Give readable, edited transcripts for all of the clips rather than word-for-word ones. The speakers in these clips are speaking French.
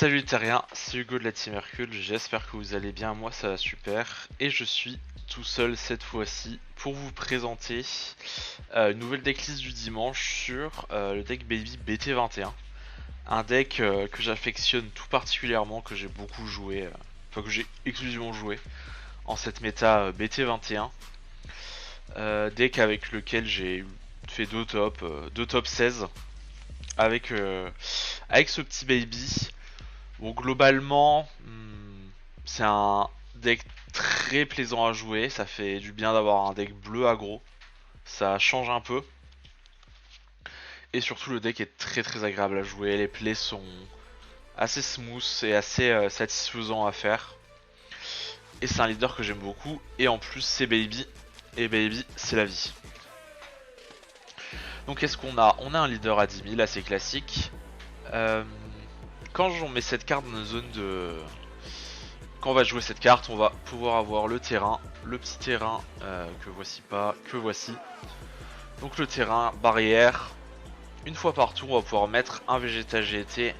Salut les terriens, c'est Hugo de la Team Hercule, j'espère que vous allez bien, moi ça va super, et je suis tout seul cette fois-ci pour vous présenter une nouvelle decklist du dimanche sur le deck Baby BT21, un deck que j'affectionne tout particulièrement, que j'ai beaucoup joué, enfin que j'ai exclusivement joué en cette méta BT21, deck avec lequel j'ai fait deux top 16 avec ce petit Baby. Bon, globalement, c'est un deck très plaisant à jouer. Ça fait du bien d'avoir un deck bleu aggro. Ça change un peu. Et surtout, le deck est très agréable à jouer. Les plays sont assez smooth et assez satisfaisants à faire. Et c'est un leader que j'aime beaucoup. Et en plus, c'est Baby. Et Baby, c'est la vie. Donc, qu'est-ce qu'on a? On a un leader à 10 000, assez classique. Quand on met cette carte dans une zone de... Quand on va jouer cette carte, on va pouvoir avoir le terrain, le petit terrain que voici. Donc le terrain, barrière. Une fois par tour, on va pouvoir mettre un Vegeta GT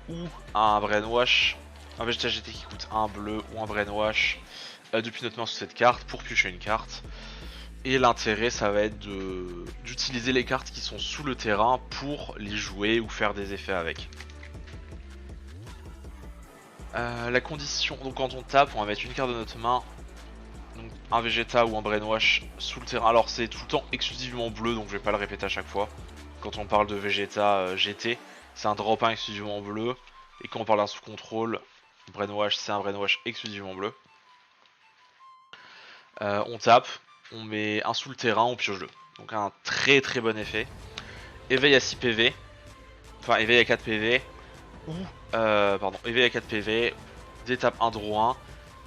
ou un Brainwash. Un Vegeta GT qui coûte un bleu ou un Brainwash depuis notre main sur cette carte pour piocher une carte. Et l'intérêt, ça va être d'utiliser les cartes qui sont sous le terrain pour les jouer ou faire des effets avec. La condition, donc quand on tape, on va mettre une carte de notre main, donc un Vegeta ou un Brainwash sous le terrain. Alors c'est tout le temps exclusivement bleu, donc je vais pas le répéter à chaque fois. Quand on parle de Vegeta GT, c'est un drop 1 exclusivement bleu. Et quand on parle d'un sous contrôle, Brainwash, c'est un Brainwash exclusivement bleu. On tape, on met un sous le terrain, on pioche 2. Donc un très bon effet. Éveil à 6 PV, enfin éveil à 4 PV, ou éveil à 4 PV, d'étape 1 draw 1.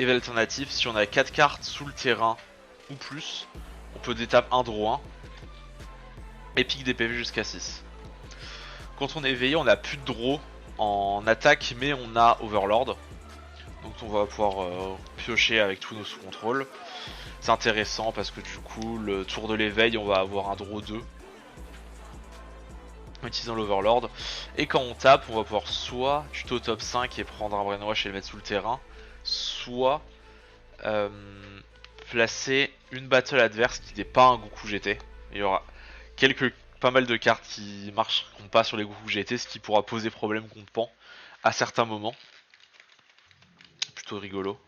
Éveil alternatif, si on a 4 cartes sous le terrain ou plus, on peut d'étape 1 draw 1 et pique des PV jusqu'à 6. Quand on est éveillé, on a plus de draw en attaque, mais on a Overlord. Donc on va pouvoir piocher avec tous nos sous-contrôles. C'est intéressant parce que du coup, le tour de l'éveil, on va avoir un draw 2 en utilisant l'Overlord. Et quand on tape, on va pouvoir soit tuto top 5 et prendre un Brainwash et le mettre sous le terrain, soit placer une battle adverse qui n'est pas un Goku GT. Il y aura pas mal de cartes qui marcheront pas sur les Goku GT, ce qui pourra poser problème contre Pan à certains moments. Plutôt rigolo.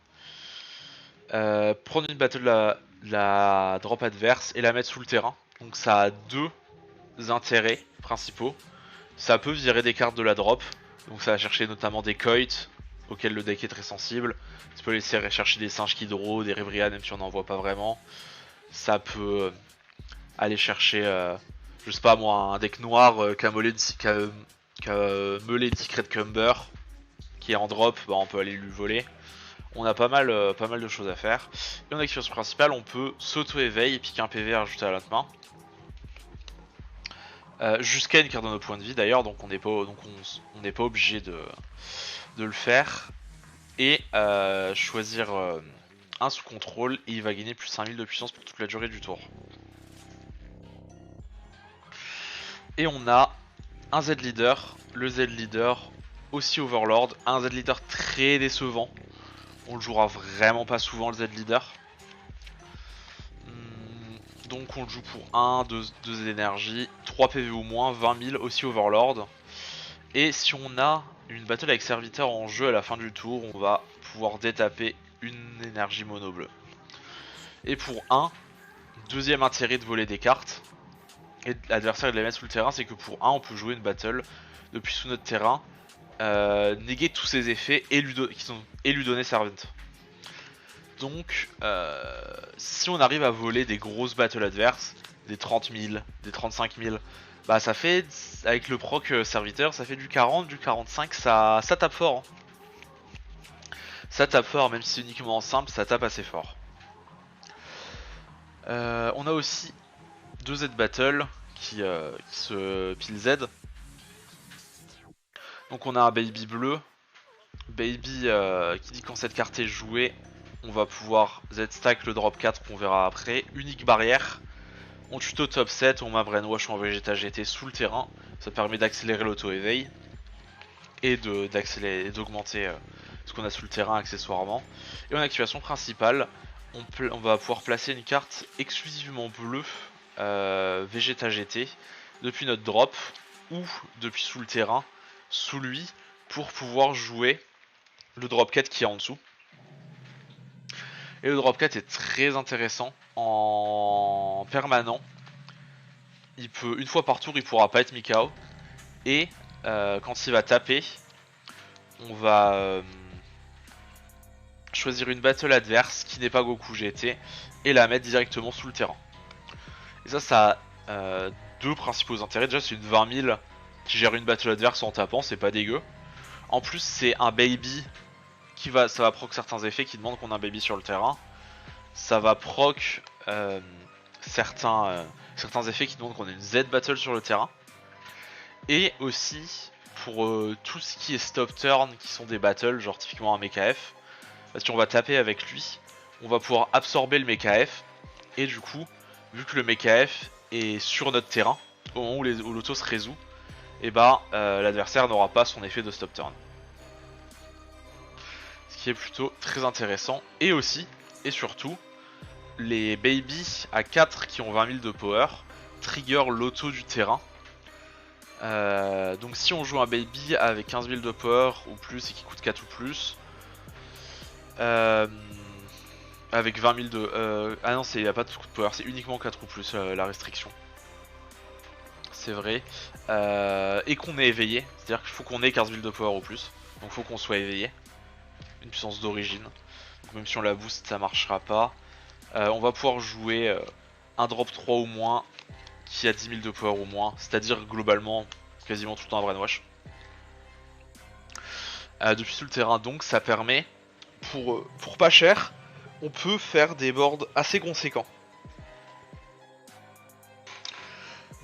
Prendre une battle de la drop adverse et la mettre sous le terrain. Donc ça a deux intérêts principaux. Ça peut virer des cartes de la drop. Donc ça va chercher notamment des Coit, auxquels le deck est très sensible. Ça peut laisser chercher des singes qui draw, des Revrian, même si on n'en voit pas vraiment. Ça peut aller chercher, je sais pas moi, un deck noir qu'a meulé Secret Cumber, qui est en drop, bah on peut aller lui voler. On a pas mal de choses à faire. Et en activation principale, on peut s'auto-éveil, piquer un PV rajouter à notre main. Jusqu'à une carte de nos points de vie d'ailleurs, donc on n'est pas obligé de le faire. Et choisir un sous contrôle et il va gagner plus 5000 de puissance pour toute la durée du tour. Et on a un Z leader, le Z leader aussi Overlord, un Z leader très décevant. On le jouera vraiment pas souvent le Z leader. Donc on le joue pour 1, 2 énergies, 3 PV ou moins, 20 000 aussi Overlord. Et si on a une battle avec serviteur en jeu à la fin du tour, on va pouvoir détaper une énergie mono bleue. Et pour 1, deuxième intérêt de voler des cartes et l'adversaire de les mettre sous le terrain, c'est que pour 1 on peut jouer une battle depuis sous notre terrain, néguer tous ses effets et lui donner Servant. Donc si on arrive à voler des grosses battles adverses, des 30 000, des 35 000, bah ça fait, avec le proc serviteur, ça fait du 40, du 45, ça tape fort. Hein. Ça tape fort, même si c'est uniquement en simple, ça tape assez fort. On a aussi 2 Z battle qui se pile Z. Donc on a un baby bleu. Baby qui dit quand cette carte est jouée, on va pouvoir Z-stack le drop 4 qu'on verra après. Unique barrière. On tuto top 7, on met un Brainwash ou un Vegeta GT sous le terrain. Ça permet d'accélérer l'auto-éveil. et d'accélérer, d'augmenter ce qu'on a sous le terrain accessoirement. Et en activation principale, on va pouvoir placer une carte exclusivement bleue Vegeta GT depuis notre drop ou depuis sous le terrain, sous lui, pour pouvoir jouer le drop 4 qui est en dessous. Et le drop 4 est très intéressant en permanent. Il peut, une fois par tour, il pourra pas être Mikao. Et quand il va taper, on va choisir une battle adverse qui n'est pas Goku GT et la mettre directement sous le terrain. Et ça a deux principaux intérêts. Déjà, c'est une 20 000 qui gère une battle adverse en tapant, c'est pas dégueu. En plus, c'est un baby ça va proc certains effets qui demandent qu'on a un baby sur le terrain. Ça va proc certains effets qui demandent qu'on ait une Z battle sur le terrain. Et aussi pour tout ce qui est stop turn, qui sont des battles, genre typiquement un MKF. Parce qu'on va taper avec lui, on va pouvoir absorber le MKF. Et du coup, vu que le MKF est sur notre terrain, au moment où l'auto se résout, et bah l'adversaire n'aura pas son effet de stop turn. Ce qui est plutôt très intéressant. Et aussi, et surtout, les babies à 4 qui ont 20 000 de power trigger l'auto du terrain. Donc si on joue un baby avec 15 000 de power ou plus et qui coûte 4 ou plus, avec 20 000 de... ah non, il n'y a pas de coup de power, c'est uniquement 4 ou plus la restriction. C'est vrai. Et qu'on est éveillé, c'est-à-dire qu'il faut qu'on ait 15 000 de power ou plus. Donc il faut qu'on soit éveillé. Une puissance d'origine. Même si on la boost, ça marchera pas. On va pouvoir jouer un drop 3 ou moins qui a 10 000 de power ou moins, c'est-à-dire globalement quasiment tout le temps un brainwash. Depuis sous le terrain, donc ça permet, pour pas cher, on peut faire des boards assez conséquents.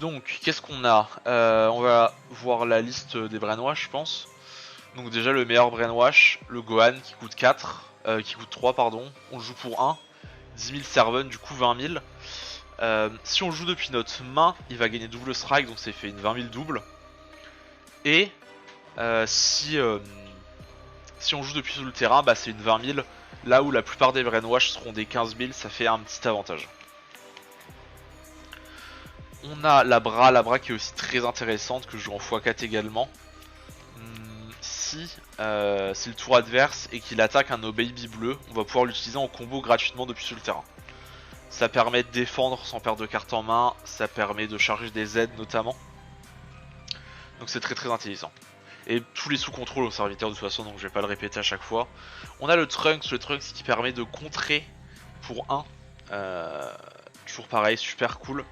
Donc qu'est-ce qu'on a on va voir la liste des brainwash, je pense. Donc déjà le meilleur brainwash, le Gohan qui coûte 3 pardon, on le joue pour 1, 10 000 servant, du coup 20 000. Si on joue depuis notre main, il va gagner double strike, donc ça fait une 20 000 double. Et si on joue depuis sous le terrain, bah c'est une 20 000. Là où la plupart des brainwash seront des 15 000, ça fait un petit avantage. On a la bras qui est aussi très intéressante, que je joue en x4 également. Si c'est le tour adverse et qu'il attaque un No Baby bleu, on va pouvoir l'utiliser en combo gratuitement depuis sous le terrain. Ça permet de défendre sans perdre de carte en main, ça permet de charger des Z notamment. Donc c'est très très intelligent. Et tous les sous-contrôles au serviteur de toute façon, donc je vais pas le répéter à chaque fois. On a le Trunks qui permet de contrer pour 1. Toujours pareil, super cool.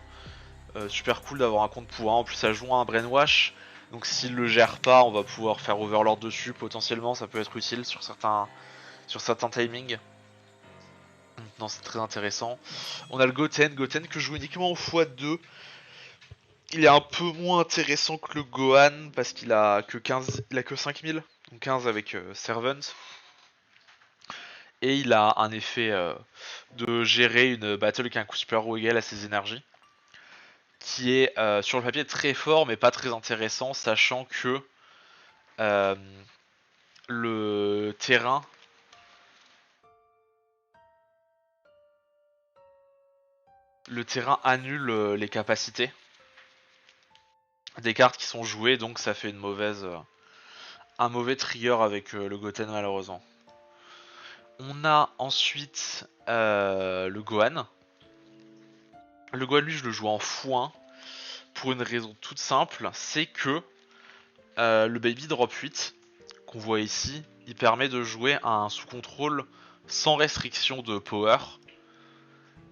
Super cool d'avoir un compte pour 1. En plus ça joue un Brainwash. Donc s'il le gère pas, on va pouvoir faire Overlord dessus. Potentiellement ça peut être utile sur certains timings. Non, c'est très intéressant. On a le Goten que je joue uniquement en x2. Il est un peu moins intéressant que le Gohan parce qu'il a que 5000, donc 15 avec Servant. Et il a un effet de gérer une battle qui a un coût supérieur ou égal à ses énergies. Qui est sur le papier très fort mais pas très intéressant, sachant que le terrain annule les capacités des cartes qui sont jouées, donc ça fait un mauvais trigger avec le Goten malheureusement. On a ensuite le Gohan. Le Gohan, lui, je le joue en x1 pour une raison toute simple, c'est que le Baby Drop 8 qu'on voit ici, il permet de jouer un sous-contrôle sans restriction de power.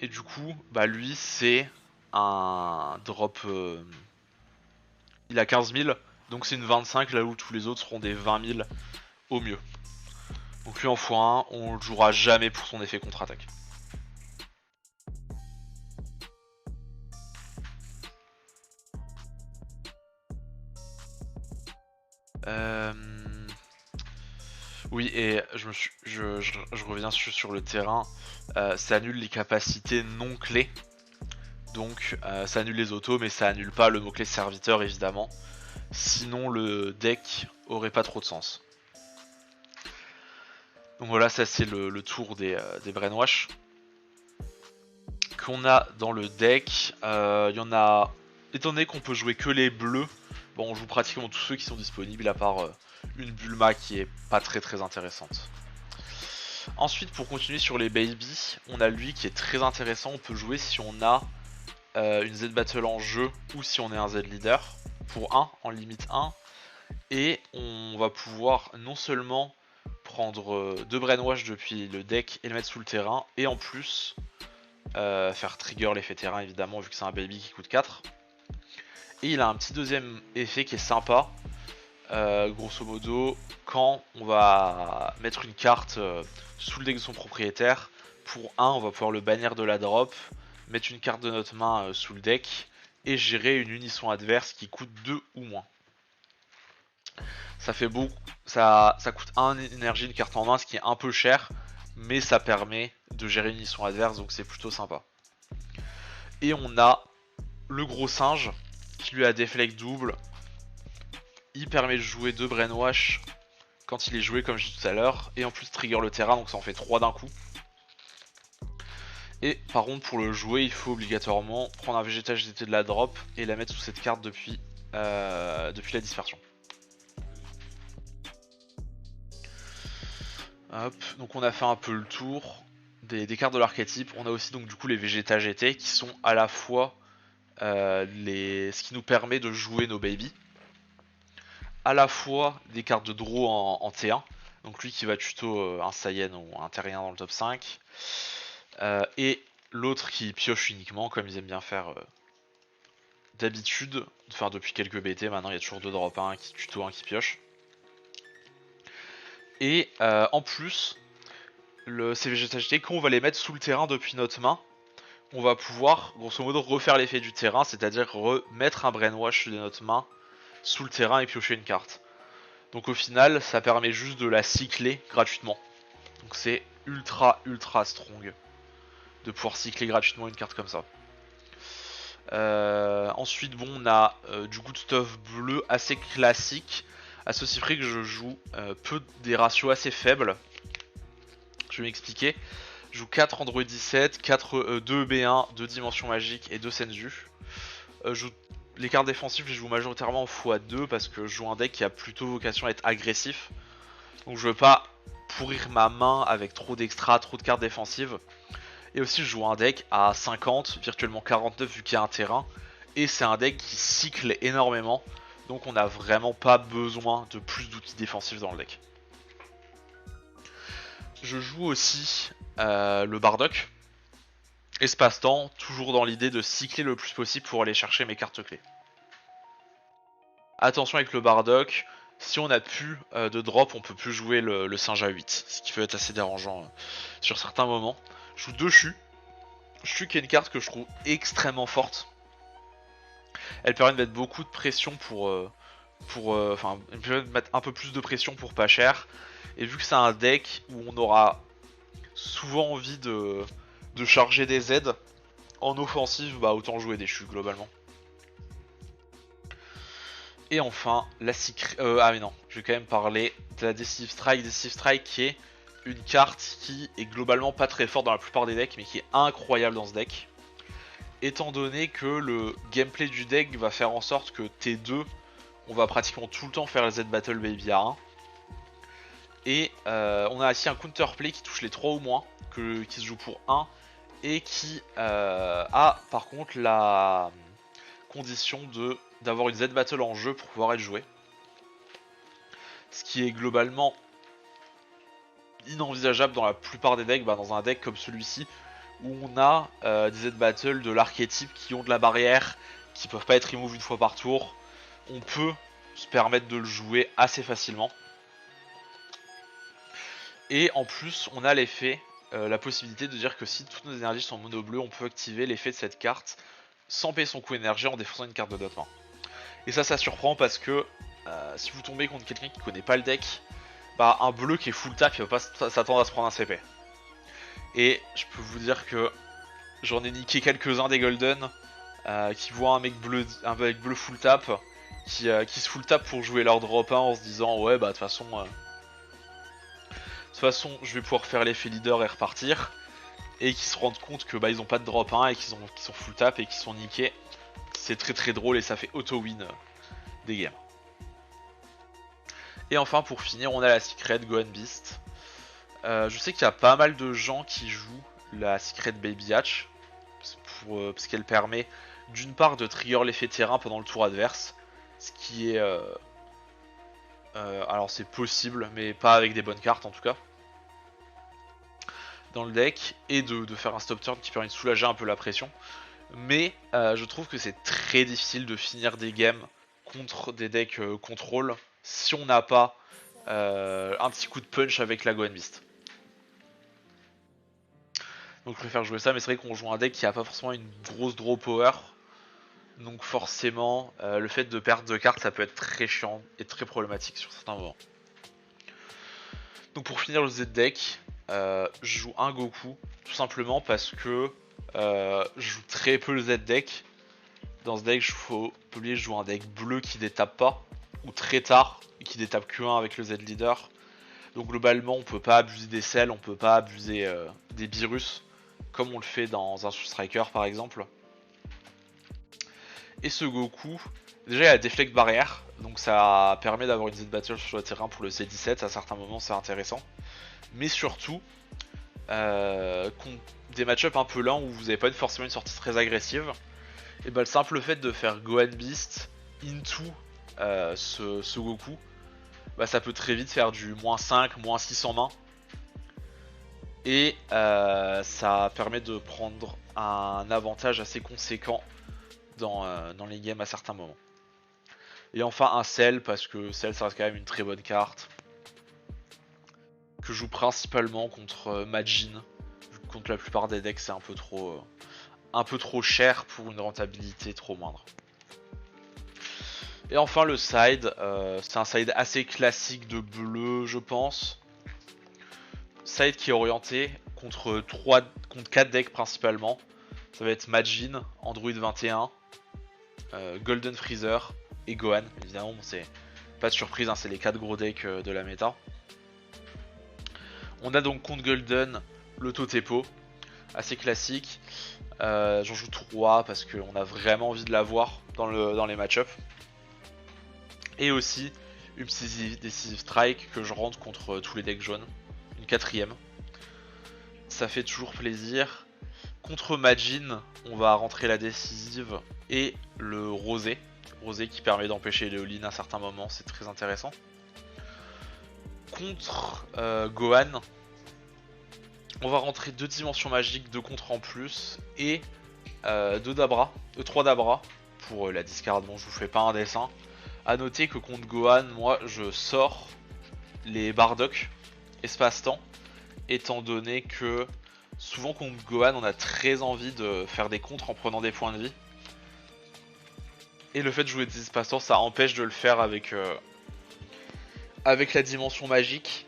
Et du coup, bah lui, c'est un drop... il a 15 000, donc c'est une 25, là où tous les autres seront des 20 000 au mieux. Donc lui en x1, on le jouera jamais pour son effet contre-attaque. Oui, et je reviens sur le terrain. Ça annule les capacités non clés. Donc ça annule les autos, mais ça annule pas le mot-clé serviteur évidemment. sinon le deck aurait pas trop de sens. Donc voilà, ça c'est le tour des Brainwash qu'on a dans le deck. Il y en a, étant donné qu'on peut jouer que les bleus, bon on joue pratiquement tous ceux qui sont disponibles à part une Bulma qui est pas très intéressante. Ensuite, pour continuer sur les baby, on a lui qui est très intéressant. On peut jouer si on a une Z battle en jeu ou si on est un Z leader pour 1 en limite 1. Et on va pouvoir non seulement prendre 2 brainwash depuis le deck et le mettre sous le terrain, et en plus faire trigger l'effet terrain évidemment vu que c'est un baby qui coûte 4. Et il a un petit deuxième effet qui est sympa. Grosso modo, quand on va mettre une carte sous le deck de son propriétaire, pour 1 on va pouvoir le bannir de la drop, mettre une carte de notre main sous le deck et gérer une unisson adverse qui coûte 2 ou moins. Ça fait beaucoup, ça coûte 1 énergie une carte en main, ce qui est un peu cher, mais ça permet de gérer une unisson adverse, donc c'est plutôt sympa. Et on a le gros singe qui lui a déflect double. Il permet de jouer 2 brainwash quand il est joué comme je disais tout à l'heure, et en plus trigger le terrain, donc ça en fait 3 d'un coup. Et par contre pour le jouer il faut obligatoirement prendre un végétal GT de la drop et la mettre sous cette carte depuis la dispersion. Hop, donc on a fait un peu le tour des cartes de l'archétype. On a aussi donc du coup les Vegeta GT qui sont à la fois ce qui nous permet de jouer nos baby, à la fois des cartes de draw en T1, donc lui qui va tuto un Saiyan ou un Terrien dans le top 5, et l'autre qui pioche uniquement comme ils aiment bien faire d'habitude, enfin depuis quelques BT maintenant il y a toujours 2 drop 1 qui tuto, 1 qui pioche. Et en plus, ces végétalités, quand on va les mettre sous le terrain depuis notre main, on va pouvoir grosso modo refaire l'effet du terrain, c'est-à-dire remettre un brainwash de notre main sous le terrain et piocher une carte. Donc au final, ça permet juste de la cycler gratuitement. Donc c'est ultra strong de pouvoir cycler gratuitement une carte comme ça. Ensuite, bon, on a du good stuff bleu assez classique, à ceci près que je joue des ratios assez faibles. Je vais m'expliquer. Je joue 4 Android 17, 2 B1, 2 Dimension Magique et 2 Senzu. Les cartes défensives, je les joue majoritairement en x2 parce que je joue un deck qui a plutôt vocation à être agressif. Donc je veux pas pourrir ma main avec trop d'extra, trop de cartes défensives. Et aussi je joue un deck à 50, virtuellement 49 vu qu'il y a un terrain. Et c'est un deck qui cycle énormément. Donc on n'a vraiment pas besoin de plus d'outils défensifs dans le deck. Je joue aussi le Bardock. Espace-temps, toujours dans l'idée de cycler le plus possible pour aller chercher mes cartes clés. Attention avec le Bardock, si on n'a plus de drop, on peut plus jouer le singe à 8, ce qui peut être assez dérangeant sur certains moments. Je joue 2 Chu. Chu qui est une carte que je trouve extrêmement forte. Elle permet de mettre beaucoup de pression enfin, elle permet de mettre un peu plus de pression pour pas cher. Et vu que c'est un deck où on aura souvent envie de charger des Z en offensive, bah autant jouer des Chu globalement. Et enfin, la ah mais non, je vais quand même parler de la Decisive Strike. Decisive Strike qui est une carte qui est globalement pas très forte dans la plupart des decks, mais qui est incroyable dans ce deck. Étant donné que le gameplay du deck va faire en sorte que T2, on va pratiquement tout le temps faire les Z Battle Baby à 1. Et on a aussi un counterplay qui touche les 3 ou moins, qui se joue pour 1, et qui a par contre la condition d'avoir une Z Battle en jeu pour pouvoir être joué. Ce qui est globalement inenvisageable dans la plupart des decks, dans un deck comme celui-ci, où on a des Z Battle de l'archétype qui ont de la barrière, qui peuvent pas être remove une fois par tour. On peut se permettre de le jouer assez facilement. Et en plus, on a l'effet, la possibilité de dire que si toutes nos énergies sont mono bleu, on peut activer l'effet de cette carte sans payer son coût énergie en défonçant une carte de notre main. Et ça surprend parce que si vous tombez contre quelqu'un qui connaît pas le deck, un bleu qui est full tap, il va pas s'attendre à se prendre un CP. Et je peux vous dire que j'en ai niqué quelques-uns des Golden qui voient un mec bleu full tap, qui se full tap pour jouer leur drop 1 en se disant ouais bah de toute façon je vais pouvoir faire l'effet leader et repartir, et qui se rendent compte que bah ils ont pas de drop 1 et qu'ils sont full tap et qu'ils sont niqués. C'est très très drôle et ça fait auto-win des games. Et enfin pour finir on a la Secret Gohan Beast. Je sais qu'il y a pas mal de gens qui jouent la Secret Baby Hatch parce qu'elle permet d'une part de trigger l'effet terrain pendant le tour adverse, ce qui est alors c'est possible mais pas avec des bonnes cartes en tout cas dans le deck, et de faire un stop turn qui permet de soulager un peu la pression. Mais je trouve que c'est très difficile de finir des games contre des decks contrôle si on n'a pas un petit coup de punch avec la Gohan Beast. Donc je préfère jouer ça, mais c'est vrai qu'on joue un deck qui a pas forcément une grosse draw power. Donc forcément, le fait de perdre 2 cartes, ça peut être très chiant et très problématique sur certains moments. Donc pour finir le Z deck, je joue un Goku, tout simplement parce que je joue très peu le Z deck. Dans ce deck, faut pas oublier, je joue un deck bleu qui détape pas, ou très tard, et qui détape que 1 avec le Z leader. Donc globalement, on peut pas abuser des selles, on peut pas abuser des virus, comme on le fait dans un Striker par exemple. Et ce Goku, déjà il a Deflect barrière, donc ça permet d'avoir une Z battle sur le terrain pour le C17, à certains moments c'est intéressant. Mais surtout, des match-up un peu lents où vous n'avez pas forcément une sortie très agressive, et bah le simple fait de faire Gohan Beast into ce Goku, bah ça peut très vite faire du -5, -6 en main. Et ça permet de prendre un avantage assez conséquent dans les games à certains moments. Et enfin un Cell, parce que Cell ça reste quand même une très bonne carte, que je joue principalement contre Majin. Contre la plupart des decks c'est un peu trop cher pour une rentabilité trop moindre. Et enfin le side, c'est un side assez classique de bleu je pense. Side qui est orienté contre 4 decks principalement. Ça va être Majin, Android 21, Golden Freezer et Gohan. Évidemment c'est pas de surprise, hein, c'est les 4 gros decks de la méta. On a donc contre Golden le Totepo, assez classique. J'en joue 3 parce qu'on a vraiment envie de l'avoir dans les match-ups. Et aussi une Decisive Strike que je rentre contre tous les decks jaunes. Une 4ème. Ça fait toujours plaisir. Contre Majin, on va rentrer la décisive et le Rosé. Rosé qui permet d'empêcher les all-in à certains moments, c'est très intéressant. Contre Gohan, on va rentrer 2 dimensions magiques, 2 contre en plus, et 3 Dabra pour la discard. Bon, je vous fais pas un dessin. A noter que contre Gohan, moi je sors les Bardock espace-temps, étant donné que souvent contre Gohan on a très envie de faire des contres en prenant des points de vie. Et le fait de jouer des espace-temps ça empêche de le faire avec la dimension magique.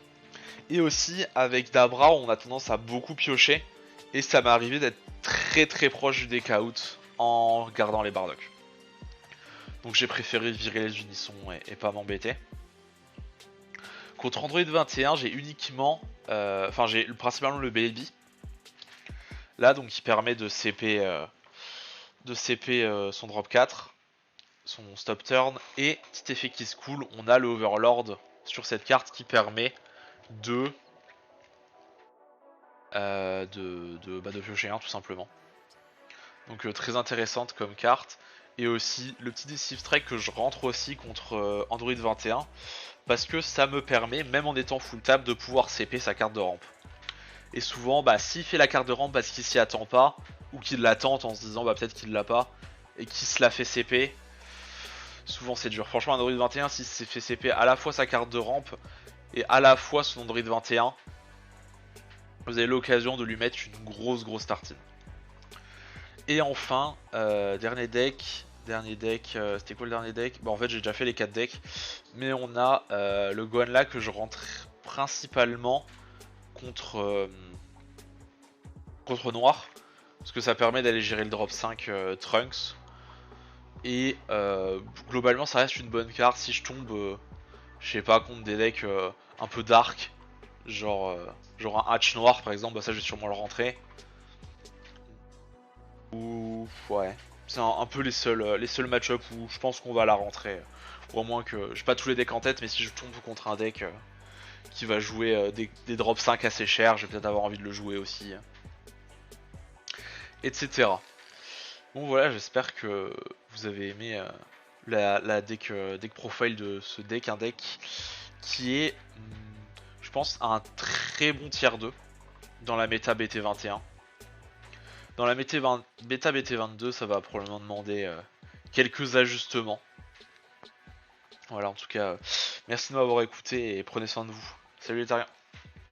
Et aussi avec Dabra on a tendance à beaucoup piocher, et ça m'est arrivé d'être très très proche du deck out en regardant les Bardock. Donc j'ai préféré virer les unissons et pas m'embêter. Contre Android 21 j'ai uniquement, j'ai principalement le Baby. Là donc qui permet de CP, son drop 4, son stop turn, et petit effet qui se cool, on a le Overlord sur cette carte qui permet de piocher un tout simplement. Donc très intéressante comme carte. Et aussi le petit Decisive Strike que je rentre aussi contre Android 21, parce que ça me permet, même en étant full tap, de pouvoir CP sa carte de rampe. Et souvent, s'il fait la carte de rampe parce qu'il s'y attend pas, ou qu'il l'attend en se disant peut-être qu'il l'a pas, et qu'il se la fait CP, souvent c'est dur. Franchement, Android 21, s'il s'est fait CP à la fois sa carte de rampe, et à la fois son Android 21, vous avez l'occasion de lui mettre une grosse tartine. Et enfin, dernier deck, c'était quoi le dernier deck? En fait j'ai déjà fait les 4 decks, mais on a le Gohan là que je rentre principalement contre Noir, parce que ça permet d'aller gérer le drop 5 Trunks. Et globalement ça reste une bonne carte si je tombe, je sais pas, contre des decks un peu dark, genre, genre un hatch noir par exemple, bah ça je vais sûrement le rentrer. Ou ouais, c'est un peu les seuls match-up où je pense qu'on va la rentrer. Ou au moins que, j'ai pas tous les decks en tête, mais si je tombe contre un deck qui va jouer des drops 5 assez chers, je vais peut-être avoir envie de le jouer aussi, etc. Bon voilà, j'espère que vous avez aimé la deck profile de ce deck, un deck qui est, je pense, un très bon tier 2 dans la méta BT21. Dans la méta BT22, ça va probablement demander quelques ajustements. Voilà, en tout cas, merci de m'avoir écouté et prenez soin de vous. Salut les terriens.